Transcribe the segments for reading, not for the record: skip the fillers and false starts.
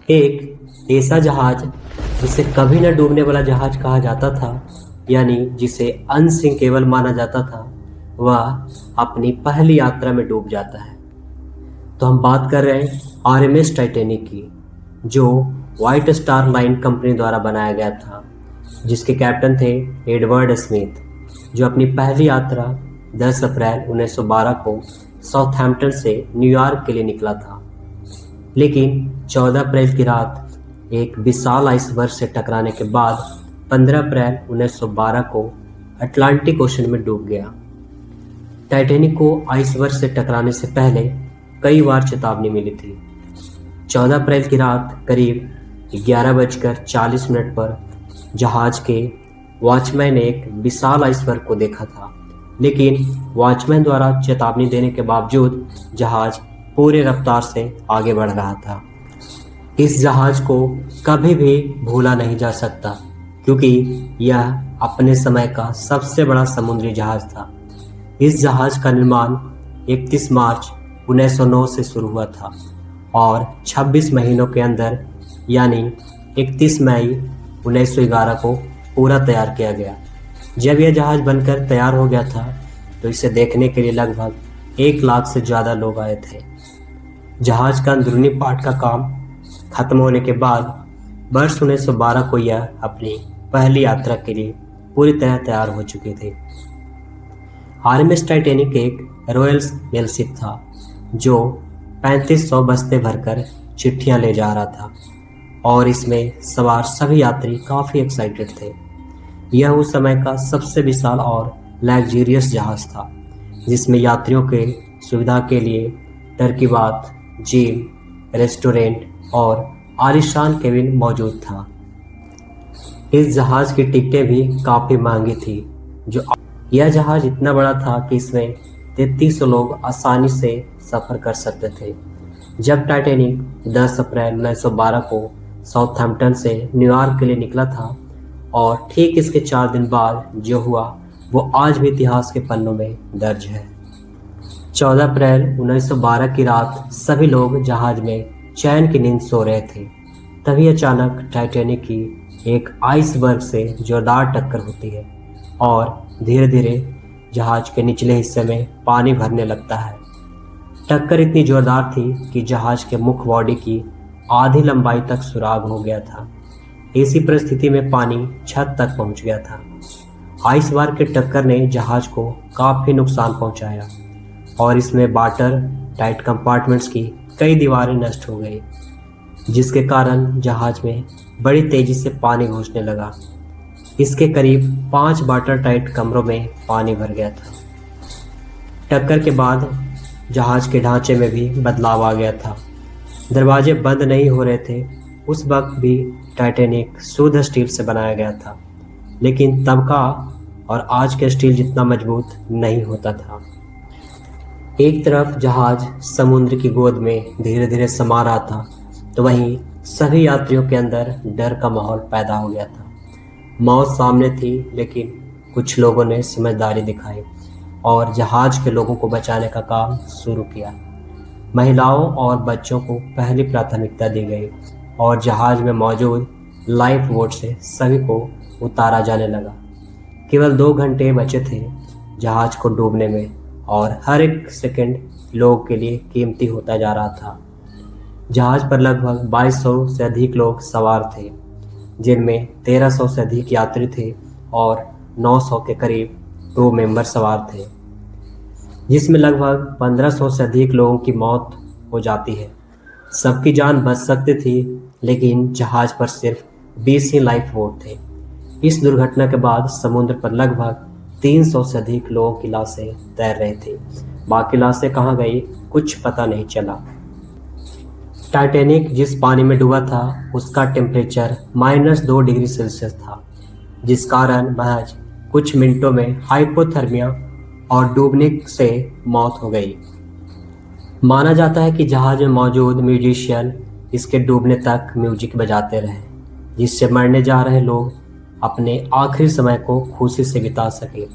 एक ऐसा जहाज जिसे कभी न डूबने वाला जहाज कहा जाता था, यानी जिसे अनसिंकेबल माना जाता था, वह अपनी पहली यात्रा में डूब जाता है। तो हम बात कर रहे हैं आरएमएस टाइटैनिक की, जो व्हाइट स्टार लाइन कंपनी द्वारा बनाया गया था, जिसके कैप्टन थे एडवर्ड स्मिथ, जो अपनी पहली यात्रा 10 अप्रैल 1912 को साउथहैम्पटन से न्यूयॉर्क के लिए निकला था। लेकिन 14 अप्रैल की रात एक विशाल आइसबर्ग से टकराने के बाद 15 अप्रैल 1912 को अटलांटिक ओशन में डूब गया। टाइटैनिक को आइसबर्ग से टकराने से पहले कई बार चेतावनी मिली थी। 14 अप्रैल की रात करीब 11:40 पर जहाज के वॉचमैन ने एक विशाल आइसबर्ग को देखा था, लेकिन वॉचमैन द्वारा चेतावनी देने के बावजूद जहाज पूरे रफ्तार से आगे बढ़ रहा था। इस जहाज को कभी भी भूला नहीं जा सकता, क्योंकि यह अपने समय का सबसे बड़ा समुद्री जहाज था। इस जहाज का निर्माण 31 मार्च 1909 से शुरू हुआ था और 26 महीनों के अंदर, यानी 31 मई 1911 को पूरा तैयार किया गया। जब यह जहाज बनकर तैयार हो गया था, तो इसे देखने के लिए लगभग 1 लाख से ज़्यादा लोग आए थे। जहाज का अंदरूनी पार्ट का काम खत्म होने के बाद वर्ष 1912 को यह अपनी पहली यात्रा के लिए पूरी तरह तैयार हो चुके थे। आरएमएस टाइटैनिक एक रॉयल मेल शिप था, जो 3500 बस्ते भरकर चिट्ठियां ले जा रहा था और इसमें सवार सभी यात्री काफ़ी एक्साइटेड थे। यह उस समय का सबसे विशाल और लग्जरियस जहाज था, जिसमें यात्रियों के सुविधा के लिए तरकीबात, जिम, रेस्टोरेंट और आलीशान केबिन मौजूद था। इस जहाज की टिकटें भी काफ़ी महंगी थी। यह जहाज इतना बड़ा था कि इसमें 3300 लोग आसानी से सफ़र कर सकते थे। जब टाइटैनिक 10 अप्रैल 1912 को साउथहैम्पटन से न्यूयॉर्क के लिए निकला था, और ठीक इसके 4 दिन बाद जो हुआ वो आज भी इतिहास के पन्नों में दर्ज है। 14 अप्रैल 1912 की रात सभी लोग जहाज में चैन की नींद सो रहे थे। तभी अचानक टाइटैनिक की एक आइसबर्ग से जोरदार टक्कर होती है और धीरे धीरे जहाज के निचले हिस्से में पानी भरने लगता है। टक्कर इतनी जोरदार थी कि जहाज के मुख्य बॉडी की आधी लंबाई तक सुराग हो गया था। ऐसी परिस्थिति में पानी छत तक पहुंच गया था। आइसबर्ग के टक्कर ने जहाज को काफ़ी नुकसान पहुंचाया और इसमें वाटर टाइट कंपार्टमेंट्स की कई दीवारें नष्ट हो गई, जिसके कारण जहाज में बड़ी तेज़ी से पानी घुसने लगा। इसके करीब 5 वाटर टाइट कमरों में पानी भर गया था। टक्कर के बाद जहाज के ढांचे में भी बदलाव आ गया था। दरवाजे बंद नहीं हो रहे थे। उस वक्त भी टाइटैनिक शुद्ध स्टील से बनाया गया था, लेकिन तब का और आज के स्टील जितना मजबूत नहीं होता था। एक तरफ जहाज समुद्र की गोद में धीरे धीरे समा रहा था, तो वहीं सभी यात्रियों के अंदर डर का माहौल पैदा हो गया था। मौत सामने थी, लेकिन कुछ लोगों ने समझदारी दिखाई और जहाज के लोगों को बचाने का काम शुरू किया। महिलाओं और बच्चों को पहली प्राथमिकता दी गई और जहाज में मौजूद लाइफ बोट से सभी को उतारा जाने लगा। केवल 2 घंटे बचे थे जहाज को डूबने में और हर एक सेकंड लोगों के लिए कीमती होता जा रहा था। जहाज पर लगभग 2200 से अधिक लोग सवार थे, जिनमें 1300 से अधिक यात्री थे और 900 के करीब क्रू मेंबर सवार थे, जिसमें लगभग 1500 से अधिक लोगों की मौत हो जाती है। सबकी जान बच सकती थी, लेकिन जहाज पर सिर्फ 20 ही लाइफ बोट थे। इस दुर्घटना के बाद समुद्र पर लगभग 300 से अधिक लोगों की लाशें तैर रही थी। बाकी लाशें कहाँ गई, कुछ पता नहीं चला। टाइटैनिक जिस पानी में डूबा था, उसका टेम्परेचर -2 डिग्री सेल्सियस था, जिस कारण महज कुछ मिनटों में हाइपोथर्मिया और डूबने से मौत हो गई। माना जाता है कि जहाज में मौजूद म्यूजिशियन इसके डूबने तक म्यूजिक बजाते रहे, जिससे मरने जा रहे लोग अपने आखिरी समय को खुशी से बिता सके।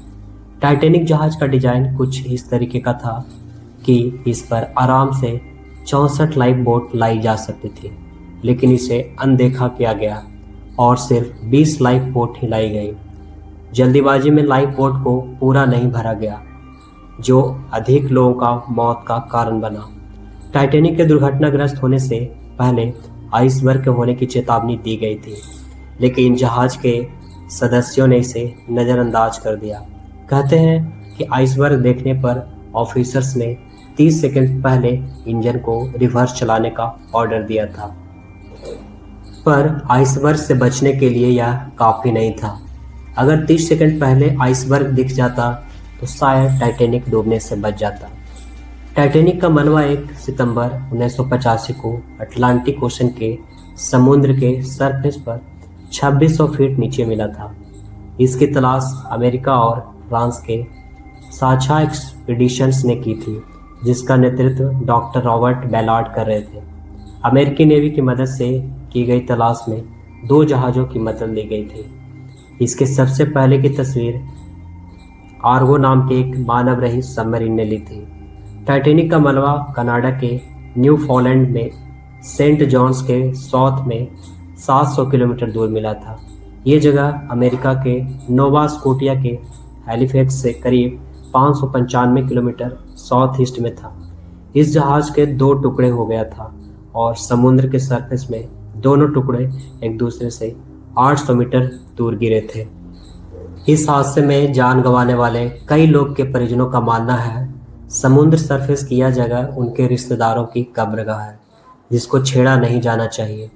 टाइटैनिक जहाज का डिजाइन कुछ इस तरीके का था कि इस पर आराम से 64 लाइफ बोट लाई जा सकती थी। लेकिन इसे अनदेखा किया गया और सिर्फ 20 लाइफ बोट हिलाई गई। जल्दीबाजी में लाइफ बोट को पूरा नहीं भरा गया, जो अधिक लोगों का मौत का कारण बना। टाइटैनिक के दुर्घटनाग्रस्त होने से पहले आइसबर्ग के होने की चेतावनी दी गई थी, लेकिन जहाज के सदस्यों ने इसे नज़रअंदाज कर दिया। कहते हैं कि आइसबर्ग देखने पर ऑफिसर्स ने 30 सेकंड पहले इंजन को रिवर्स चलाने का ऑर्डर दिया था, पर आइसबर्ग से बचने के लिए यह काफ़ी नहीं था। अगर 30 सेकंड पहले आइसबर्ग दिख जाता तो शायद टाइटैनिक डूबने से बच जाता। टाइटैनिक का मलबा 1 सितंबर 1985 को अटलांटिक ओशन के समुद्र के सरफेस पर 2600 फीट नीचे मिला था। इसकी तलाश अमेरिका और फ्रांस के साझा एक्सपीडिशंस ने की थी, जिसका नेतृत्व डॉक्टर रॉबर्ट बैलार्ड कर रहे थे। अमेरिकी नेवी की मदद से की गई तलाश में 2 जहाज़ों की मदद ली गई थी। इसके सबसे पहले की तस्वीर आर्गो नाम के एक मानव रहित सबमरीन ने ली थी। टाइटैनिक का मलबा कनाडा के न्यूफाउंडलैंड में सेंट जॉन्स के साउथ में 700 किलोमीटर दूर मिला था। ये जगह अमेरिका के नोवा स्कोटिया के हैलिफैक्स से करीब 595 किलोमीटर साउथ ईस्ट में था। इस जहाज के 2 टुकड़े हो गया था और समुद्र के सरफेस में दोनों टुकड़े एक दूसरे से 800 मीटर दूर गिरे थे। इस हादसे में जान गंवाने वाले कई लोग के परिजनों का मानना है समुद्र सरफेस की यह जगह उनके रिश्तेदारों की कब्रगाह है, जिसको छेड़ा नहीं जाना चाहिए।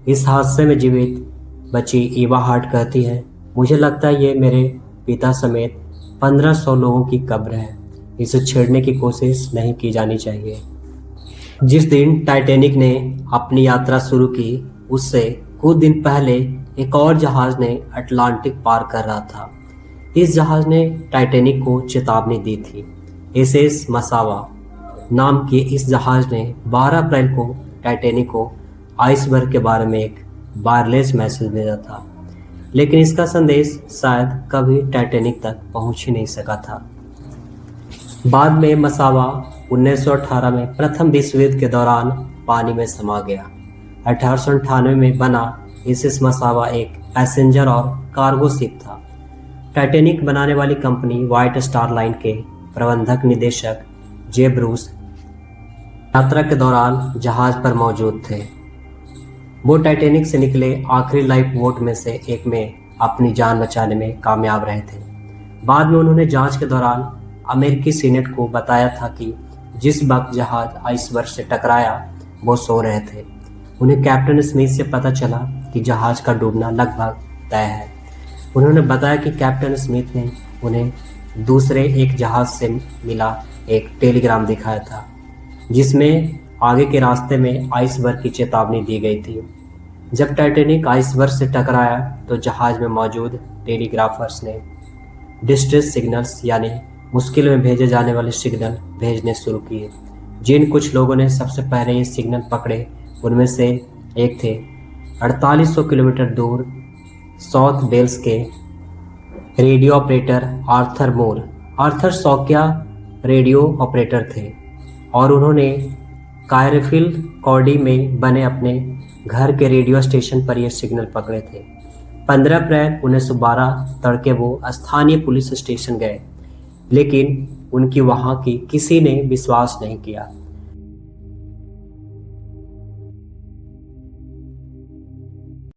इस हादसे में जीवित बची ईवा हार्ट कहती है, मुझे लगता है ये मेरे पिता समेत 1500 लोगों की कब्र है। इसे छेड़ने की कोशिश नहीं की जानी चाहिए। जिस दिन टाइटैनिक ने अपनी यात्रा शुरू की, उससे कुछ दिन पहले एक और जहाज ने अटलांटिक पार कर रहा था। इस जहाज ने टाइटैनिक को चेतावनी दी थी। एसएस मसावा नाम के इस जहाज ने 12 अप्रैल को टाइटैनिक को आइसबर्ग के बारे में एक वायरलेस मैसेज भेजा था, लेकिन इसका संदेश शायद कभी टाइटैनिक तक पहुंच ही नहीं सका था। बाद में मसावा 1918 में प्रथम विश्व युद्ध के दौरान पानी में समा गया। 1898 में बना एसएस मसावा एक पैसेंजर और कार्गो शिप था। टाइटैनिक बनाने वाली कंपनी व्हाइट स्टार लाइन के प्रबंधक निदेशक जे ब्रूस यात्रा के दौरान जहाज पर मौजूद थे। वो टाइटैनिक से निकले आखिरी लाइफ बोट में से एक में अपनी जान बचाने में कामयाब रहे थे। बाद में उन्होंने जांच के दौरान अमेरिकी सीनेट को बताया था कि जिस वक्त जहाज आइसबर्ग से टकराया वो सो रहे थे। उन्हें कैप्टन स्मिथ से पता चला कि जहाज का डूबना लगभग तय है। उन्होंने बताया कि कैप्टन स्मिथ ने उन्हें दूसरे एक जहाज से मिला एक टेलीग्राम दिखाया था, जिसमें आगे के रास्ते में आइसबर्ग की चेतावनी दी गई थी। जब टाइटैनिक आइसबर्ग से टकराया तो जहाज में मौजूद टेलीग्राफर्स ने डिस्ट्रेस सिग्नल्स यानी मुश्किल में भेजे जाने वाले सिग्नल भेजने शुरू किए। जिन कुछ लोगों ने सबसे पहले ये सिग्नल पकड़े उनमें से एक थे 4800 किलोमीटर दूर साउथ वेल्स के रेडियो ऑपरेटर आर्थर मूर। आर्थर शौकिया रेडियो ऑपरेटर थे और उन्होंने कायरफील्ड कॉर्डी में बने अपने घर के रेडियो स्टेशन पर यह सिग्नल पकड़े थे। 15 अप्रैल 1912 तड़के वो स्थानीय पुलिस स्टेशन गए, लेकिन उनकी वहां की किसी ने विश्वास नहीं किया।